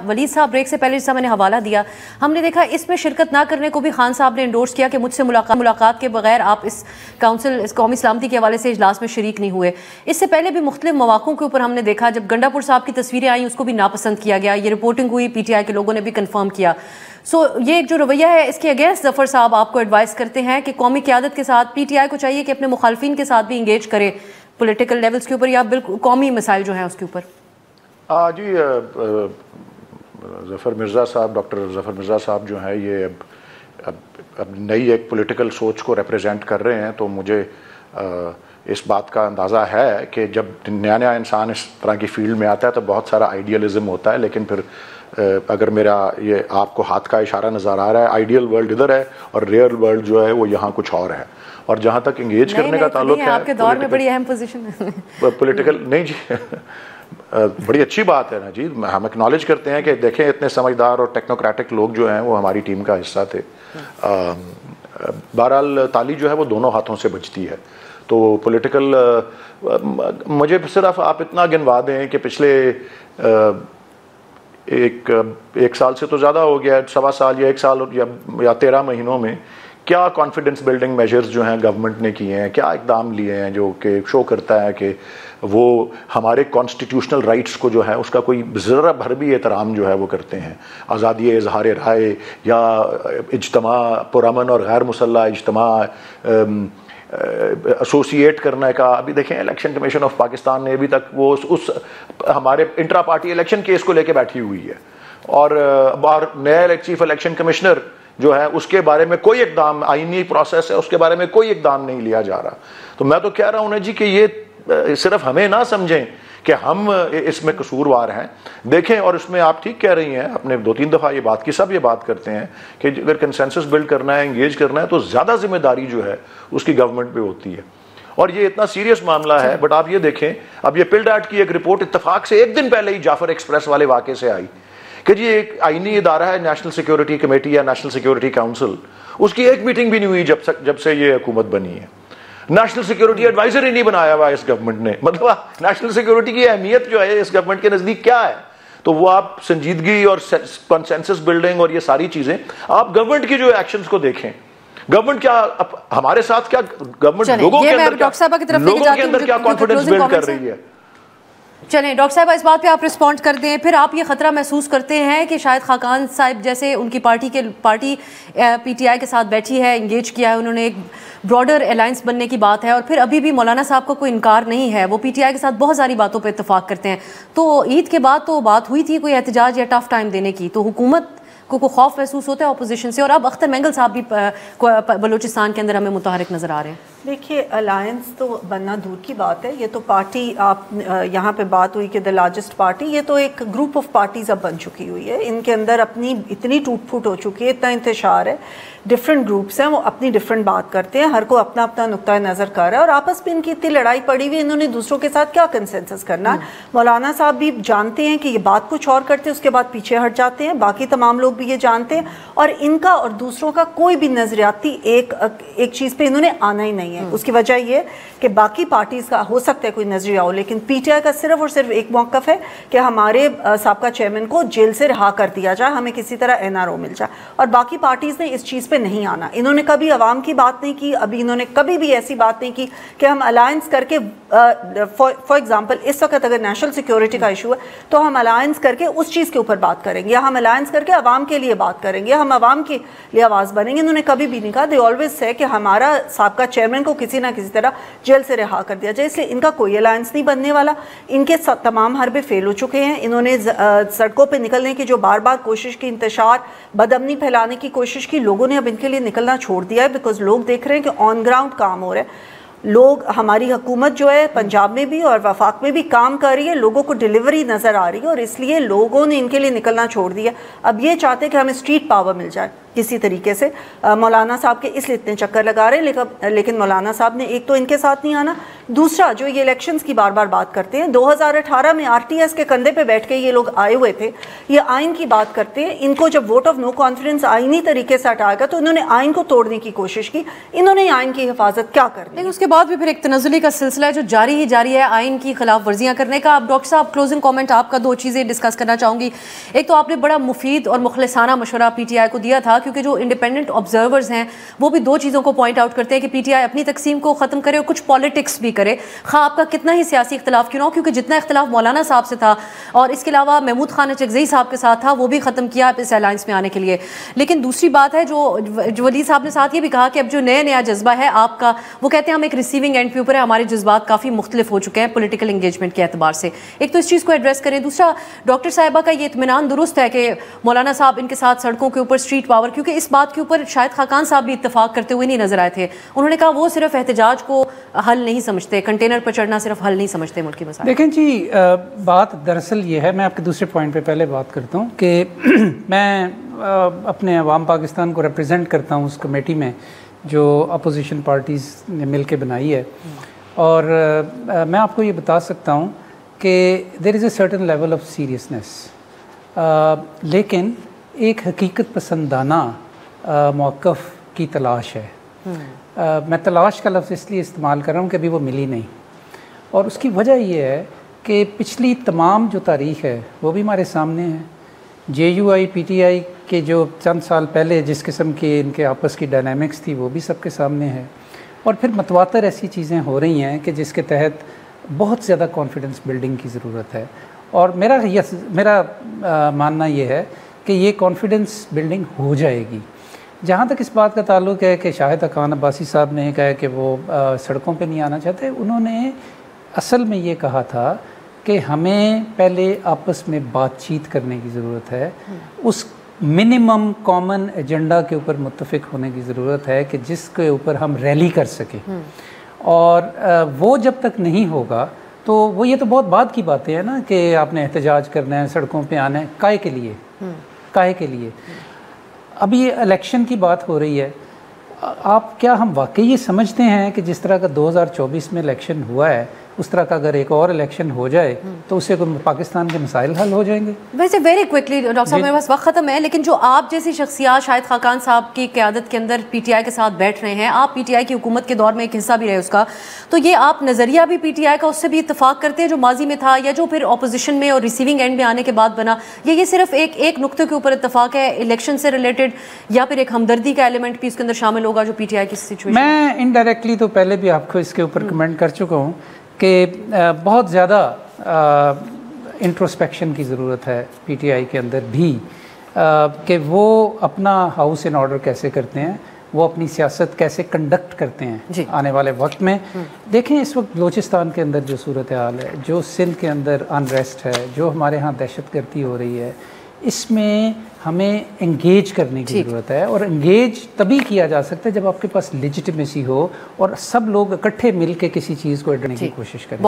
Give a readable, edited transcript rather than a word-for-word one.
वलीद साहब ब्रेक से पहले जिसका मैंने हवाला दिया, हमने देखा इसमें शिरकत ना करने को भी खान साहब ने इंडोर्स किया कि मुझसे मुलाकात के बगैर आप इस काउंसिल, इस कौमी सलामती के हवाले से इजलास में शरीक नहीं हुए। इससे पहले भी मुख्तलिफ मौक़ों के ऊपर हमने देखा, जब गंडापुर साहब की तस्वीरें आई उसको भी नापसंद किया गया, ये रिपोर्टिंग हुई, PTI के लोगों ने भी कन्फर्म किया। ये एक जो रवैया है इसके अगेंस्ट ज़फ़र साहब आपको एडवाइस करते हैं कि कौमी क़यादत के साथ PTI को चाहिए कि अपने मुखालफिन के साथ भी इंगेज करे पॉलिटिकल लेवल्स के ऊपर या बिल्कुल कौमी मसाइल जो हैं उसके ऊपर। जी ज़फ़र मिर्ज़ा साहब, डॉक्टर ज़फ़र मिर्ज़ा साहब जो हैं ये अब नई एक पॉलिटिकल सोच को रिप्रेजेंट कर रहे हैं, तो मुझे इस बात का अंदाज़ा है कि जब नया इंसान इस तरह की फील्ड में आता है तो बहुत सारा आइडियलिज़म होता है, लेकिन फिर अगर मेरा ये आपको हाथ का इशारा नज़र आ रहा है, आइडियल वर्ल्ड इधर है और रियल वर्ल्ड जो है वो यहाँ कुछ और है। और जहाँ तक इंगेज करने का ताल्लुक है, आपके दौर में बड़ी अहम पोजीशन है पॉलिटिकल, नहीं जी बड़ी अच्छी बात है ना जी, हम एक्नॉलेज करते हैं कि देखें इतने समझदार और टेक्नोक्रेटिक लोग जो हैं वो हमारी टीम का हिस्सा थे। बहरहाल ताली जो है वो दोनों हाथों से बजती है, तो पॉलिटिकल मुझे सिर्फ आप इतना गिनवा दें कि पिछले एक साल से तो ज़्यादा हो गया, 1.25 साल या 1 साल या 13 महीनों में क्या कॉन्फिडेंस बिल्डिंग मेजर्स जो हैं गवर्नमेंट ने किए हैं, क्या इकदाम लिए हैं जो कि शो करता है कि वो हमारे कॉन्स्टिट्यूशनल राइट्स को जो है उसका कोई ज़रा भर भी एहतराम जो है वो करते हैं। आज़ादी इज़हार राय या इज्तिमा, पुरअमन और गैर मुसल्लह इज्तिमा एसोसिएट करने का। अभी देखें इलेक्शन कमीशन ऑफ पाकिस्तान ने अभी तक वो उस हमारे इंट्रा पार्टी इलेक्शन केस को लेके बैठी हुई है, और नया चीफ इलेक्शन कमिश्नर जो है उसके बारे में कोई इकदाम, आईनी प्रोसेस है उसके बारे में कोई इकदाम नहीं लिया जा रहा। तो मैं तो कह रहा हूँ ना जी कि ये सिर्फ हमें ना समझें कि हम इसमें कसूरवार हैं, देखें। और इसमें आप ठीक कह रही हैं, आपने 2-3 दफ़ा ये बात की, सब ये बात करते हैं कि अगर कंसेंसस बिल्ड करना है, इंगेज करना है, तो ज़्यादा जिम्मेदारी जो है उसकी गवर्नमेंट पे होती है। और ये इतना सीरियस मामला है। बट आप ये देखें, अब ये पिल्डाट की एक रिपोर्ट इत्तेफाक से एक दिन पहले ही जाफर एक्सप्रेस वाले वाक़े से आई कि जी एक आईनी इदारा है नेशनल सिक्योरिटी कमेटी या नेशनल सिक्योरिटी काउंसिल, उसकी एक मीटिंग भी नहीं हुई जब से ये हुकूमत बनी है। नेशनल सिक्योरिटी एडवाइजर ही नहीं बनाया हुआ इस गवर्नमेंट ने। मतलब नेशनल सिक्योरिटी की अहमियत जो है इस गवर्नमेंट के नज़दीक क्या है, तो वो आप संजीदगी और कंसेंसस बिल्डिंग और ये सारी चीज़ें, आप गवर्नमेंट की जो एक्शंस को देखें, गवर्नमेंट क्या हमारे साथ, क्या गवर्नमेंट लोगों के अंदर क्या कॉन्फिडेंस बिल्ड कर रही है। चलें डॉक्टर साहब, इस बात पे आप रिस्पॉन्ड कर दें। फिर आप ये ख़तरा महसूस करते हैं कि शायद खाकान साहब जैसे उनकी पार्टी PTI के साथ बैठी है, इंगेज किया है, उन्होंने एक ब्रॉडर अलायंस बनने की बात है, और फिर अभी भी मौलाना साहब का कोई इनकार नहीं है, वो PTI के साथ बहुत सारी बातों पे इत्तेफाक करते हैं। तो ईद के बाद तो बात हुई थी कोई एहतजाज या टफ टाइम देने की, तो हुकूमत को खौफ महसूस होता है अपोजिशन से, और अब अख्तर मेंगल साहब भी बलूचिस्तान के अंदर हमें मुतहरिक नज़र आ रहे हैं। देखिए, अलायंस तो बनना दूर की बात है, ये तो पार्टी, आप यहाँ पे बात हुई कि द लार्जेस्ट पार्टी, ये तो एक ग्रुप ऑफ पार्टीज अब बन चुकी हुई है। इनके अंदर अपनी इतनी टूट फूट हो चुकी है, इतना इंतशार है, डिफरेंट ग्रुप्स हैं, वो अपनी डिफरेंट बात करते हैं, हर को अपना अपना नुक्ता नज़र कर रहा है, और आपस में इनकी इतनी लड़ाई पड़ी हुई है, इन्होंने दूसरों के साथ क्या कंसेंसस करना है। मौलाना साहब भी जानते हैं कि ये बात कुछ और करते हैं, उसके बाद पीछे हट जाते हैं, बाकी तमाम लोग भी ये जानते हैं, और इनका और दूसरों का कोई भी नजरियाती एक चीज़ पे इन्होंने आना ही नहीं है। उसकी वजह ये कि बाकी पार्टीज का हो सकता है कोई नजरिया हो, लेकिन PTI का सिर्फ और सिर्फ एक मौक़िफ़ है कि हमारे साबका चेयरमैन को जेल से रिहा कर दिया जाए, हमें किसी तरह NRO मिल जाए, और बाकी पार्टीज ने इस चीज़ पे नहीं आना। इन्होंने कभी अवाम की बात नहीं की, अभी इन्होंने कभी भी ऐसी बात नहीं की कि हम अलायंस करके, फॉर एग्जाम्पल इस वक्त अगर नेशनल सिक्योरिटी का इशू है तो हम अलायंस करके उस चीज़ के ऊपर बात करेंगे, या हम अलायंस करके अवाम के लिए बात करेंगे, या हम अवाम के लिए आवाज़ बनेंगे। इन्होंने कभी भी नहीं कहा। दे ऑलवेज से कि हमारा साबका चेयरमैन को किसी ना किसी तरह जेल से रिहा कर दिया जाए, इसलिए इनका कोई अलायंस नहीं बनने वाला। इनके तमाम हरबे फेल हो चुके हैं। इन्होंने सड़कों पे निकलने की जो बार बार कोशिश की, इंतशार, बदअमनी फैलाने की कोशिश की, लोगों ने अब इनके लिए निकलना छोड़ दिया है, बिकॉज लोग देख रहे हैं कि ऑन ग्राउंड काम हो रहा है। लोग, हमारी हुकूमत जो है पंजाब में भी और वफाक में भी काम कर रही है, लोगों को डिलीवरी नज़र आ रही है, और इसलिए लोगों ने इनके लिए निकलना छोड़ दिया। अब ये चाहते हैं कि हमें स्ट्रीट पावर मिल जाए किसी तरीके से। मौलाना साहब के इसलिए इतने चक्कर लगा रहे हैं, लेकिन मौलाना साहब ने एक तो इनके साथ नहीं आना, दूसरा जो ये इलेक्शंस की बार बार बात करते हैं, 2018 में RTS के कंधे पे बैठ के ये लोग आए हुए थे, ये आइन की बात करते हैं। इनको जब वोट ऑफ नो कॉन्फिडेंस आइनी तरीके से हटाएगा तो इन्होंने आइन को तोड़ने की कोशिश की। इन्होंने आइन की हिफाजत क्या करनी, उसके بعد بھی پھر ایک تنزلی کا سلسلہ ہے جو جاری ہی جاری ہے آئین کی خلاف ورزیاں کرنے کا. اب ڈاکٹر صاحب کلوزنگ کامنٹ آپ کا 2 چیزیں ڈسکس کرنا چاہوں گی. ایک تو آپ نے بڑا مفید اور مخلصانہ مشورہ پی ٹی آئی کو دیا تھا, کیونکہ جو انڈیپینڈنٹ آبزرورز ہیں وہ بھی 2 چیزوں کو پوائنٹ آؤٹ کرتے ہیں کہ پی ٹی آئی اپنی تقسیم کو ختم کرے اور کچھ پالیٹکس بھی کرے, خواہ آپ کا کتنا ہی سیاسی اختلاف کیوں نہ ہو, کیونکہ جتنا اختلاف مولانا صاحب سے تھا اور اس کے علاوہ محمود خان چغزئی صاحب کے ساتھ تھا وہ بھی ختم کیا اس الائنس میں آنے کے لیے. لیکن دوسری بات ہے جو ولید صاحب نے ساتھ یہ بھی کہا کہ اب جو نیا جذبہ ہے آپ کا, وہ کہتے ہیں ہم ایک ریسیونگ اینڈ پہ اوپر ہے, ہمارے جذبات کافی مختلف ہو چکے ہیں پولیٹیکل انگیجمنٹ کے اعتبار سے. ایک تو اس چیز کو ایڈریس کریں. دوسرا, ڈاکٹر صاحبہ کا یہ اطمینان درست ہے کہ مولانا صاحب ان کے ساتھ سڑکوں کے اوپر اسٹریٹ پاور, کیونکہ اس بات کے اوپر شاید خاقان صاحب بھی اتفاق کرتے ہوئے نہیں نظر آئے تھے. انہوں نے کہا وہ صرف احتجاج کو حل نہیں سمجھتے, کنٹینر پر چڑھنا صرف حل نہیں سمجھتے ملکی مسائل. دیکھیں جی, بات دراصل یہ ہے, میں آپ کے دوسرے پوائنٹ پہ پہلے بات کرتا ہوں کہ میں اپنے عوام پاکستان کو ریپرزینٹ کرتا ہوں اس کمیٹی میں جو اپوزیشن پارٹیز نے مل کے بنائی ہے, اور میں آپ کو یہ بتا سکتا ہوں کہ there is a certain level of seriousness, لیکن ایک حقیقت پسندانہ موقف کی تلاش ہے. میں تلاش کا لفظ اس لیے استعمال کر رہا ہوں کہ ابھی وہ ملی نہیں, اور اس کی وجہ یہ ہے کہ پچھلی تمام جو تاریخ ہے وہ بھی ہمارے سامنے ہے. جے you I P T I کے جو چند سال پہلے جس قسم کی ان کے آپس کی ڈائنامکس تھی وہ بھی سب کے سامنے ہے, اور پھر متواتر ایسی چیزیں ہو رہی ہیں کہ جس کے تحت بہت زیادہ کانفیڈنس بلڈنگ کی ضرورت ہے. اور میرا ماننا یہ ہے کہ یہ کانفیڈنس بلڈنگ ہو جائے گی. جہاں تک اس بات کا تعلق ہے کہ شاہد حقان عباسی صاحب نے کہا کہ وہ سڑکوں پہ نہیں آنا چاہتے, انہوں نے اصل میں یہ کہا تھا کہ ہمیں پہلے آپس میں بات چیت کرنے کی ضرورت ہے, اس منیمم کامن ایجنڈا کے اوپر متفق ہونے کی ضرورت ہے کہ جس کے اوپر ہم ریلی کر سکیں. اور وہ جب تک نہیں ہوگا تو وہ یہ تو بہت بعد کی باتیں ہیں نا کہ آپ نے احتجاج کرنا ہے, سڑکوں پہ آنا ہے, کائے کے لیے. اب یہ الیکشن کی بات ہو رہی ہے, آپ کیا ہم واقعی یہ سمجھتے ہیں کہ جس طرح کا 2024 میں الیکشن ہوا ہے اس طرح کا اگر ایک اور الیکشن ہو جائے تو اس سے پاکستان کے مسائل حل ہو جائیں گے؟ ویسے ویری کوئکلی ڈاکٹر صاحب میرے پاس وقت ختم ہے, لیکن جو آپ جیسی شخصیات شاہد خاقان صاحب کی قیادت کے اندر پی ٹی آئی کے ساتھ بیٹھ رہے ہیں, آپ پی ٹی آئی کی حکومت کے دور میں ایک حصہ بھی رہے اس کا, تو یہ آپ نظریہ بھی پی ٹی آئی کا اس سے بھی اتفاق کرتے ہیں جو ماضی میں تھا, یا جو پھر اپوزیشن میں اور ریسیونگ اینڈ میں آنے کے بعد بنا, یہ صرف ایک نقطے کے اوپر اتفاق ہے الیکشن سے ریلیٹڈ, یا پھر ایک ہمدردی کا ایلیمنٹ بھی اس کے اندر شامل ہوگا جو پی ٹی آئی کی سچویشن؟ میں انڈائریکٹلی تو پہلے بھی آپ کو اس کے اوپر کمنٹ کر چکا ہوں کہ بہت زیادہ انٹروسپیکشن کی ضرورت ہے پی ٹی آئی کے اندر بھی, کہ وہ اپنا ہاؤس ان آرڈر کیسے کرتے ہیں, وہ اپنی سیاست کیسے کنڈکٹ کرتے ہیں آنے والے وقت میں. دیکھیں اس وقت بلوچستان کے اندر جو صورتحال ہے, جو سندھ کے اندر انریسٹ ہے, جو ہمارے ہاں دہشت گردی ہو رہی ہے, اس میں ہمیں انگیج کرنے کی ضرورت ہے, اور انگیج تبھی کیا جا سکتا ہے جب آپ کے پاس لیجٹمیسی ہو اور سب لوگ اکٹھے مل کے کسی چیز کو اڈنے کی کوشش کریں.